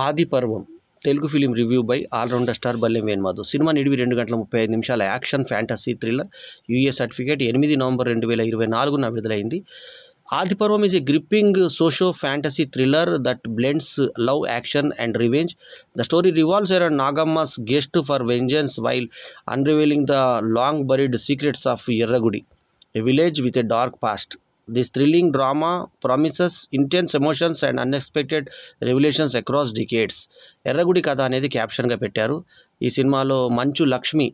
ఆది Parvam Telugu film review by all rounder star Ballem Venumadhu. Cinema నిడివి 2 గంటల 35 నిమిషాల action fantasy thriller. UA certificate 8 November 2024న విడుదలైంది. Adi Parvam is a gripping socio fantasy thriller that blends love, action and revenge. The story revolves around Nagamma's quest for vengeance while unravelling the long buried secrets of Erragudi, a village with a dark past. This thrilling drama promises intense emotions and unexpected revelations across decades. Erragudi కథ అనేది క్యాప్షన్గా పెట్టారు. ఈ సినిమాలో మంచు లక్ష్మి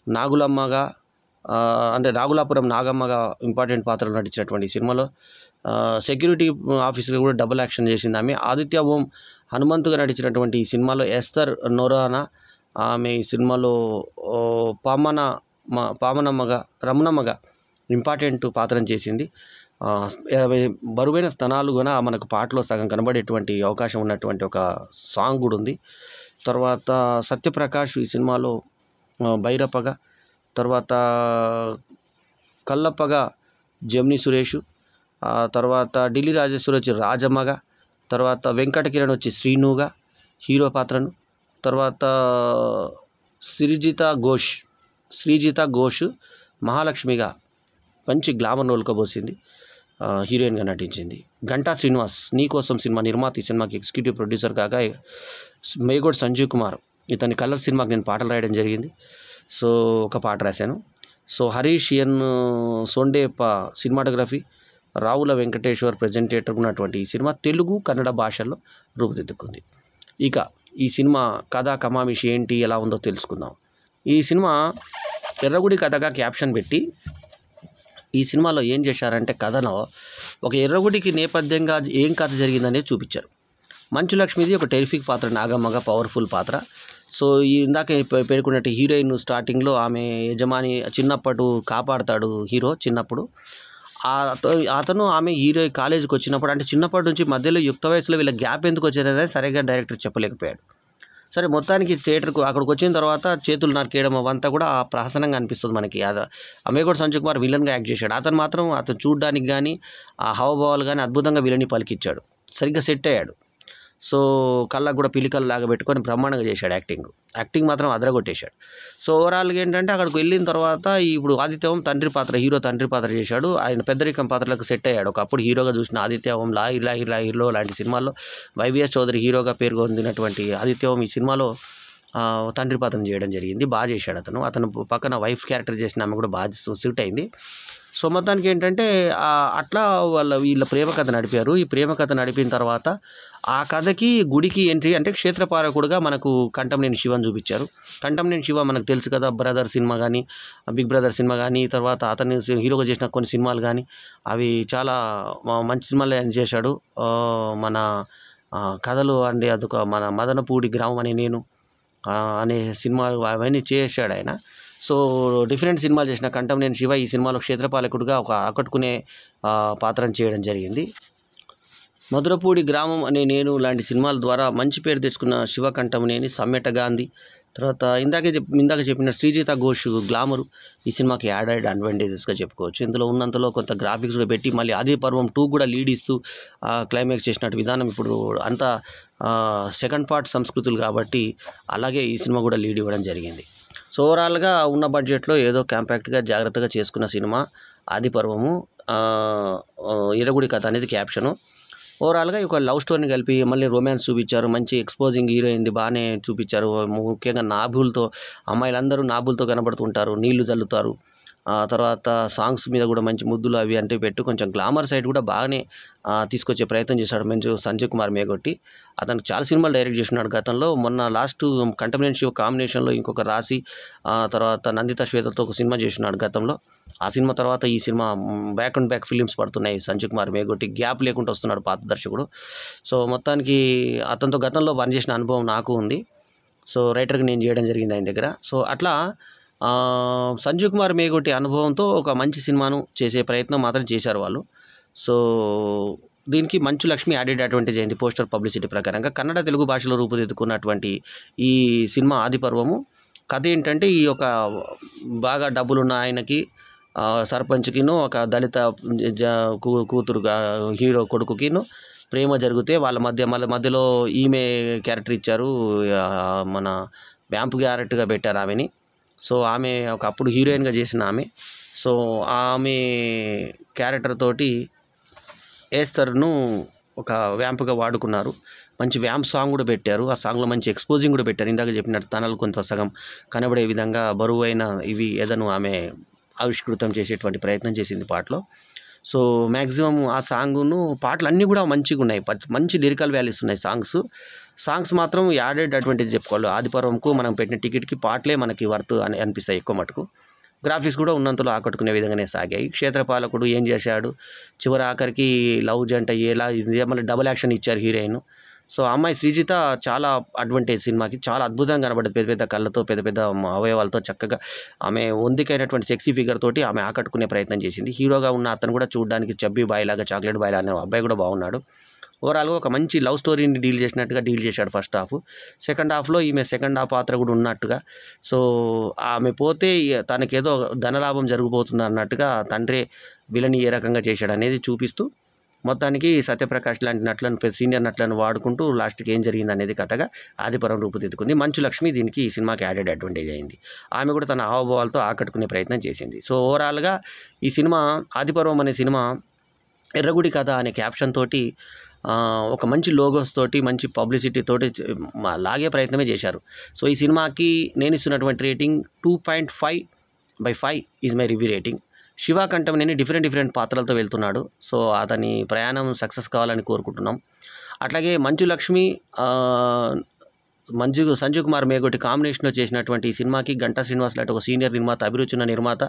నాగులమ్మగా అంటే Nagulapuram నాగమ్మగా important పాత్రలు నటించినటువంటి ఈ సినిమాలో సెక్యూరిటీ ఆఫీసర్గా కూడా డబుల్ యాక్షన్ చేసింది ఆమె. ఆదిత్య ఓం హనుమంతుగా నటించినటువంటి ఈ సినిమాలో ఎస్తర్ నొరానా ఆమె ఈ సినిమాలో పామనమ్మగా రమణమ్మగా ఇంపార్టెంట్ పాత్రను చేసింది. బరువైన స్థనాలు కూడా మనకు పాటలో సగం కనబడేటువంటి అవకాశం ఉన్నటువంటి ఒక సాంగ్ కూడా ఉంది. తర్వాత సత్యప్రకాష్ ఈ సినిమాలో భైరప్పగా, తర్వాత కల్లప్పగా జమినీ సురేష్, తర్వాత ఢిల్లీ రాజేశ్వరి వచ్చి రాజమ్మగా, తర్వాత వెంకట కిరణ్ వచ్చి శ్రీనుగా హీరో పాత్రను, తర్వాత శ్రీజిత ఘోష్ మహాలక్ష్మిగా మంచి గ్లామర్ రోల్కబోసింది, హీరోయిన్గా నటించింది. గంటా శ్రీనివాస్ నీకోసం సినిమా నిర్మాత, ఈ సినిమాకి ఎగ్జిక్యూటివ్ ప్రొడ్యూసర్ కాగా మేగోడ్ సంజీవ్ కుమార్ ఇతని కలర్ సినిమాకి నేను పాటలు రాయడం జరిగింది. సో ఒక పాట రాశాను. సో హరీష్ ఎన్ సోండేప సినిమాటోగ్రఫీ, రావుల వెంకటేశ్వర్ ప్రెజెంటేటర్ ఉన్నటువంటి ఈ సినిమా తెలుగు కన్నడ భాషల్లో రూపుదిద్దుకుంది. ఇక ఈ సినిమా కథా కమామిషి ఏంటి ఎలా ఉందో తెలుసుకుందాం. ఈ సినిమా ఎర్రగుడి కథగా క్యాప్షన్ పెట్టి ఈ సినిమాలో ఏం చేశారంటే కథలో ఒక ఎర్రగుడికి నేపథ్యంగా ఏం కథ జరిగిందనేది చూపించారు. మంచు లక్ష్మిది ఒక టెరిఫిక్ పాత్ర, నాగమ్మగా పవర్ఫుల్ పాత్ర. సో ఇందాక పేర్కొన్నట్టు హీరోయిన్ స్టార్టింగ్లో ఆమె యజమాని చిన్నప్పుడు కాపాడుతాడు హీరో చిన్నప్పుడు. అతను ఆమె హీరో కాలేజీకి వచ్చినప్పుడు అంటే చిన్నప్పటి నుంచి మధ్యలో యుక్త వయసులో వీళ్ళ గ్యాప్ ఎందుకు వచ్చేది సరిగ్గా డైరెక్టర్ చెప్పలేకపోయాడు. సరే మొత్తానికి థియేటర్కు అక్కడికి వచ్చిన తర్వాత చేతులు నరికేయడం అవంతా కూడా ప్రహసనంగా అనిపిస్తుంది మనకి. మేగోడ్ సంజయ్ కుమార్ విలన్గా యాక్ట్ చేశాడు. అతను చూడడానికి కానీ ఆ హావభావాలు కానీ అద్భుతంగా విలన్ని పలికిచ్చాడు, సరిగ్గా సెట్ అయ్యాడు. సో కళ్ళకు కూడా పిలికలు లాగా పెట్టుకొని బ్రహ్మాండంగా చేశాడు. యాక్టింగ్ మాత్రం అదరగొట్టేశాడు. సో ఓవరాల్గా ఏంటంటే అక్కడికి వెళ్ళిన తర్వాత ఇప్పుడు ఆదిత్యవం హీరో తండ్రి పాత్ర చేశాడు. ఆయన పెద్దరికం పాత్రలకు సెట్ అయ్యాడు. ఒకప్పుడు హీరోగా చూసిన ఆదిత్యవం హీరో లాంటి సినిమాల్లో వైవిఎస్ చౌదరి హీరోగా పేరు పొందినటువంటి ఆదిత్యవం ఈ సినిమాలో తండ్రి పాత్రను చేయడం జరిగింది. బాగా చేశాడు. అతను పక్కన వైఫ్ క్యారెక్టర్ చేసిన ఆమె కూడా బాగా సూట్ అయింది. సో మొత్తానికి ఏంటంటే అట్లా వీళ్ళ ప్రేమ కథ నడిపారు. ఈ ప్రేమ కథ నడిపిన తర్వాత ఆ కథకి గుడికి ఎంట్రీ అంటే క్షేత్రపాలకుడుగా మనకు కంటంనేని శివని చూపించారు. కంటంనేని శివ మనకు తెలుసు కదా, బ్రదర్ సినిమా కానీ, బిగ్ బ్రదర్ సినిమా కానీ, తర్వాత అతన్ని హీరోగా చేసిన కొన్ని సినిమాలు కానీ అవి చాలా మంచి సినిమాలు ఆయన చేశాడు. మన కథలు అంటే అదొక మన మదనపూడి గ్రామం అనే సినిమాలు అవన్నీ చేశాడు ఆయన. సో డిఫరెంట్ సినిమాలు చేసిన కంటంనేని శివ ఈ సినిమాలో క్షేత్రపాలకుడిగా ఒక ఆకట్టుకునే పాత్రను చేయడం జరిగింది. మధురపూడి గ్రామం అనే లాంటి సినిమాల ద్వారా మంచి పేరు తెచ్చుకున్న శివ కంటంనేని, సమ్మెట గాంధీ, తర్వాత ఇందాక చెప్పిన శ్రీజిత ఘోష్ గ్లామరు ఈ సినిమాకి యాడెడ్ అడ్వాంటేజెస్గా చెప్పుకోవచ్చు. ఇందులో ఉన్నంతలో కొంత గ్రాఫిక్స్ కూడా పెట్టి మళ్ళీ ఆది పర్వం 2 కూడా లీడ్ ఇస్తూ క్లైమాక్స్ చేసినట్టు విధానం ఇప్పుడు అంతా సెకండ్ పార్ట్ సంస్కృతులు కాబట్టి అలాగే ఈ సినిమా కూడా లీడ్ ఇవ్వడం జరిగింది. సో ఓవరాల్గా ఉన్న బడ్జెట్లో ఏదో కాంపాక్ట్గా జాగ్రత్తగా చేసుకున్న సినిమా ఆది పర్వము. ఎర్రగుడి కథ అనేది క్యాప్షను. ఓవరాల్గా ఒక లవ్ స్టోరీని కలిపి మళ్ళీ రొమాన్స్ చూపించారు. మంచి ఎక్స్పోజింగ్ హీరోయింది బాగానే చూపించారు. ముఖ్యంగా నాభులతో అమ్మాయిలందరూ నాభులతో కనబడుతుంటారు, నీళ్లు చల్లుతారు. తర్వాత సాంగ్స్ మీద కూడా మంచి ముద్దులు అవి అంటే పెట్టి కొంచెం గ్లామర్ సైడ్ కూడా బాగానే తీసుకొచ్చే ప్రయత్నం చేశాడు మంచి సంజయ్ కుమార్ మేగొట్టి. అతను చాలా సినిమాలు డైరెక్ట్ చేస్తున్నాడు గతంలో. మొన్న లాస్ట్ కంటంనేని శివ కాంబినేషన్లో ఇంకొక రాశి, తర్వాత నందిత శ్వేతతో ఒక సినిమా చేస్తున్నాడు గతంలో. ఆ సినిమా తర్వాత ఈ cinema back and back films పడుతున్నాయి సంజయ్ కుమార్ మేగొట్టి. గ్యాప్ లేకుండా వస్తున్నాడు పాత దర్శకుడు. సో మొత్తానికి అతనితో గతంలో పనిచేసిన అనుభవం నాకు ఉంది. సో రైటర్కి నేను చేయడం జరిగింది ఆయన దగ్గర. సో అట్లా సంజయ్ కుమార్ మేగొట్టి అనుభవంతో ఒక మంచి సినిమాను చేసే ప్రయత్నం మాత్రం చేశారు వాళ్ళు. సో దీనికి మంచు లక్ష్మి యాడెడ్ అడ్వాంటేజ్ అయింది పోస్టర్ పబ్లిసిటీ ప్రకారంగా. కన్నడ తెలుగు భాషలో రూపుదిద్దుకున్నటువంటి ఈ సినిమా ఆది పర్వము కథ ఏంటంటే ఈ యొక్క బాగా డబ్బులున్న ఆయనకి సర్పంచ్కిను ఒక దళిత కూతురుగా హీరో కొడుకుకిను ప్రేమ జరిగితే వాళ్ళ మధ్యలో ఈమె క్యారెక్టర్ ఇచ్చారు, మన వ్యాంప్ క్యారెక్టర్గా పెట్టారు ఆమెని. సో ఆమె ఒకప్పుడు హీరోయిన్గా చేసిన ఆమె. సో ఆమె క్యారెక్టర్ తోటి ఏస్తర్ను ఒక వ్యాంప్గా వాడుకున్నారు. మంచి వ్యాంప్ సాంగ్ కూడా పెట్టారు. ఆ సాంగ్లో మంచి ఎక్స్పోజింగ్ కూడా పెట్టారు. ఇందాక చెప్పినట్టు తనలు కొంత సగం కనబడే విధంగా బరువైన ఇవి ఏదను ఆమె ఆవిష్కృతం చేసేటువంటి ప్రయత్నం చేసింది పాటలో. సో మ్యాక్సిమం ఆ సాంగును పాటలు అన్నీ కూడా మంచిగా ఉన్నాయి, మంచి లిరికల్ వాల్యూస్ ఉన్నాయి. సాంగ్స్ మాత్రం యాడెడ్ అడ్వాంటేజ్ చెప్పుకోవాలి. ఆదిపర్వంకు మనం పెట్టిన టికెట్కి పాటలే మనకి వర్త్ అని అనిపిస్తాయి ఎక్కువ మటుకు. గ్రాఫిక్స్ కూడా ఉన్నంతలో ఆకట్టుకునే విధంగానే సాగాయి. క్షేత్రపాలకుడు ఏం చేశాడు, చివరి ఆఖరికి లవ్ జంట ఎలా ఇది మళ్ళీ డబుల్ యాక్షన్ ఇచ్చారు హీరోయిన్. సో అమ్మాయి శ్రీజిత చాలా అడ్వాంటేజ్ సినిమాకి, చాలా అద్భుతంగా కనబడింది. పెద్ద పెద్ద కళ్ళతో, పెద్ద పెద్ద అవయవాలతో చక్కగా ఆమె ఒందికైనటువంటి సెక్సీ ఫిగర్ తోటి ఆమె ఆకట్టుకునే ప్రయత్నం చేసింది. హీరోగా ఉన్న అతను కూడా చూడడానికి చబ్బీ బాయ్ లాగా, చాక్లెట్ బాయ్ అనే అబ్బాయి కూడా బాగున్నాడు. ఓవరాల్గా ఒక మంచి లవ్ స్టోరీని డీల్ చేసినట్టుగా డీల్ చేశాడు ఫస్ట్ హాఫ్. సెకండ్ హాఫ్లో ఈమె సెకండ్ హాఫ్ పాత్ర కూడా ఉన్నట్టుగా, సో ఆమె పోతే తనకేదో ధనలాభం జరిగిపోతుంది అన్నట్టుగా తండ్రి విలని ఏ రకంగా చేశాడు అనేది చూపిస్తూ మొత్తానికి సత్యప్రకాష్ లాంటి నటులను, సీనియర్ నటులను వాడుకుంటూ లాస్ట్కి ఏం జరిగింది అనేది కథగా ఆదిపర్వం రూపుదిద్దుకుంది. మంచు లక్ష్మి దీనికి ఈ సినిమాకి యాడెడ్ అడ్వాంటేజ్ అయింది. ఆమె కూడా తన హావభావాలతో ఆకట్టుకునే ప్రయత్నం చేసింది. సో ఓవరాల్గా ఈ సినిమా ఆదిపర్వం అనే సినిమా ఎర్రగుడి కథ అనే క్యాప్షన్ తోటి ఒక మంచి లోగోస్ తోటి, మంచి పబ్లిసిటీ తోటి లాగే ప్రయత్నమే చేశారు. సో ఈ సినిమాకి నేను ఇస్తున్నటువంటి rating 2.5/5 is my review rating. Shiva Kantamneni different పాత్రలతో వెళ్తున్నాడు. సో అతని ప్రయాణం సక్సెస్ కావాలని కోరుకుంటున్నాం. అట్లాగే మంచు లక్ష్మి, సంజీవ్ కుమార్ మేగోటి కాంబినేషన్లో చేసినటువంటి ఈ సినిమాకి గంటా శ్రీనివాస్ లాంటి ఒక సీనియర్ నిర్మాత, అభిరుచి ఉన్న నిర్మాత.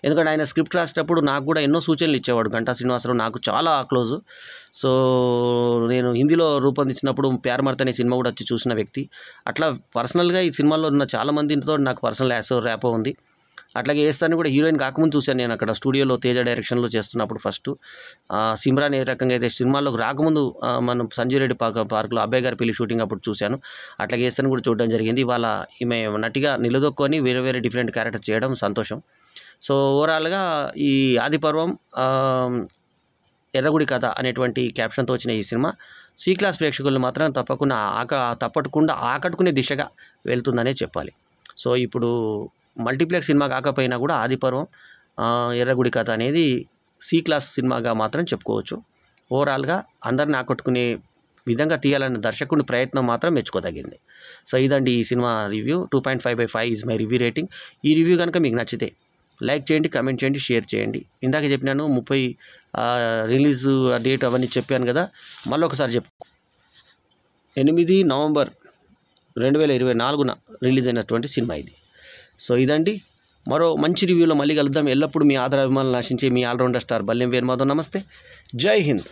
ఎందుకంటే ఆయన స్క్రిప్ట్ రాసేటప్పుడు నాకు కూడా ఎన్నో సూచనలు ఇచ్చేవాడు. గంటా శ్రీనివాసరావు నాకు చాలా క్లోజు. సో నేను హిందీలో రూపొందించినప్పుడు ప్యార్ మర్త్ అనే సినిమా కూడా వచ్చి చూసిన వ్యక్తి. అట్లా పర్సనల్గా ఈ సినిమాలో ఉన్న చాలామందితో నాకు పర్సనల్ ర్యాపో ఉంది. అట్లాగే ఏస్తాను కూడా హీరోయిన్ కాకముందు చూశాను నేను అక్కడ స్టూడియోలో తేజ డైరెక్షన్లో చేస్తున్నప్పుడు ఫస్ట్. సిమ్రాన్ ఏ రకంగా అయితే సినిమాల్లోకి రాకముందు మనం సంజయ్ రెడ్డి పార్క్లో అబ్బాయి గారి పెళ్లి షూటింగ్ అప్పుడు చూశాను. అట్లాగే ఏస్తాను కూడా చూడడం జరిగింది. ఇవాళ ఈమె నటిగా నిలదొక్కొని వేరే డిఫరెంట్ క్యారెక్టర్ చేయడం సంతోషం. సో ఓవరాల్గా ఈ ఆదిపర్వం ఎర్రగుడి కథ అనేటువంటి క్యాప్షన్తో వచ్చిన ఈ సినిమా సి క్లాస్ ప్రేక్షకులను మాత్రం తప్పకుండా ఆకట్టుకునే దిశగా వెళ్తుందనే చెప్పాలి. సో ఇప్పుడు మల్టీప్లెక్స్ సినిమా కాకపోయినా కూడా ఆదిపర్వం ఎర్రగుడి కథ అనేది సి క్లాస్ సినిమాగా మాత్రం చెప్పుకోవచ్చు. ఓవరాల్గా అందరిని ఆకట్టుకునే విధంగా తీయాలన్న దర్శకుడి ప్రయత్నం మాత్రం మెచ్చుకోదగింది. సో ఇదండి ఈ cinema review. 2.5/5 is my review rating. ఈ రివ్యూ కనుక మీకు నచ్చితే లైక్ చేయండి, కమెంట్ చేయండి, షేర్ చేయండి. ఇందాక చెప్పినాను 30 రిలీజ్ డేట్ అవన్నీ చెప్పాను కదా, మళ్ళీ ఒకసారి 8 నవంబర్ 2024 రిలీజ్ అయినటువంటి సినిమా ఇది. సో ఇదండి, మరో మంచి రివ్యూలో మళ్ళీ కలుద్దాం. ఎల్లప్పుడూ మీ ఆదరాభిమానాలు ఆశించే మీ ఆల్రౌండర్ స్టార్ బల్లెం వేణుమాధవ్. నమస్తే, జై హింద్.